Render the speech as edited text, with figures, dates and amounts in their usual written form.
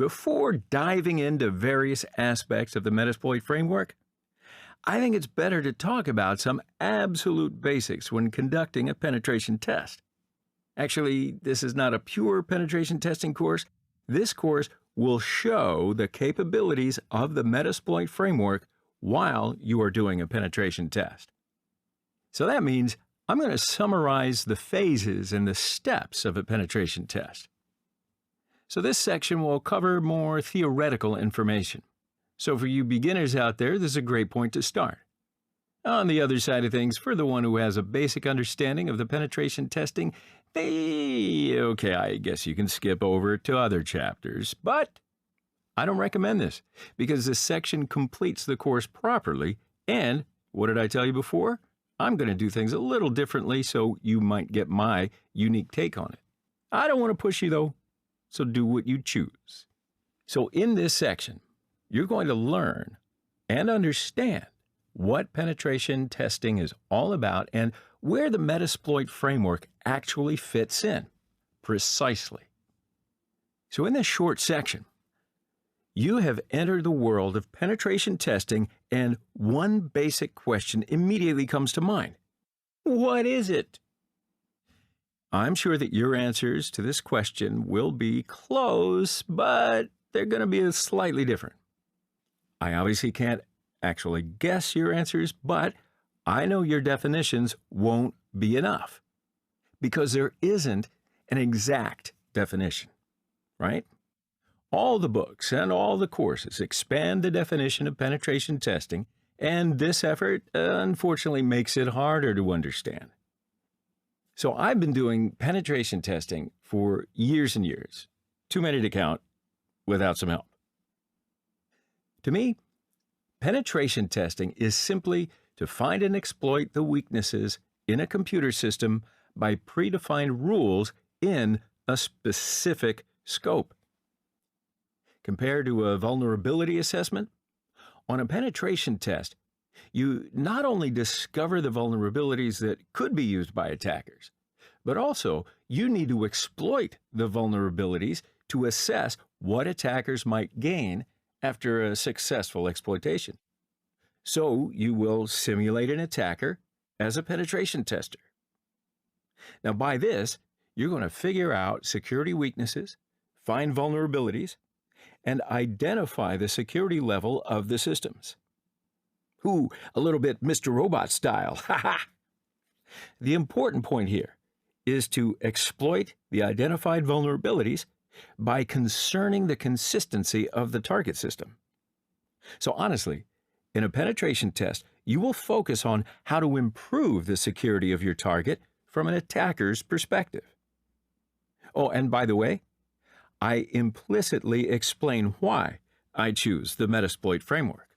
before diving into various aspects of the Metasploit framework, I think it's better to talk about some absolute basics when conducting a penetration test. Actually, this is not a pure penetration testing course. This course will show the capabilities of the Metasploit framework while you are doing a penetration test. So that means I'm going to summarize the phases and the steps of a penetration test. So this section will cover more theoretical information. So for you beginners out there, this is a great point to start. On the other side of things, for the one who has a basic understanding of the penetration testing, I guess you can skip over to other chapters. But I don't recommend this because this section completes the course properly. And what did I tell you before? I'm going to do things a little differently so you might get my unique take on it. I don't want to push you though, so do what you choose. So in this section, you're going to learn and understand what penetration testing is all about and where the Metasploit framework actually fits in, precisely. So in this short section, you have entered the world of penetration testing and one basic question immediately comes to mind. What is it? I'm sure that your answers to this question will be close, but they're going to be slightly different. I obviously can't actually guess your answers, but I know your definitions won't be enough because there isn't an exact definition, right? All the books and all the courses expand the definition of penetration testing, and this effort, unfortunately, makes it harder to understand. So I've been doing penetration testing for years and years, too many to count without some help. To me, penetration testing is simply to find and exploit the weaknesses in a computer system by predefined rules in a specific scope. Compared to a vulnerability assessment, on a penetration test, you not only discover the vulnerabilities that could be used by attackers, but also you need to exploit the vulnerabilities to assess what attackers might gain after a successful exploitation. So you will simulate an attacker as a penetration tester. Now by this, you're going to figure out security weaknesses, find vulnerabilities, and identify the security level of the systems. A little bit Mr. Robot style, haha! The important point here is to exploit the identified vulnerabilities by concerning the consistency of the target system. So honestly, in a penetration test, you will focus on how to improve the security of your target from an attacker's perspective. Oh, and by the way, I implicitly explain why I choose the Metasploit framework.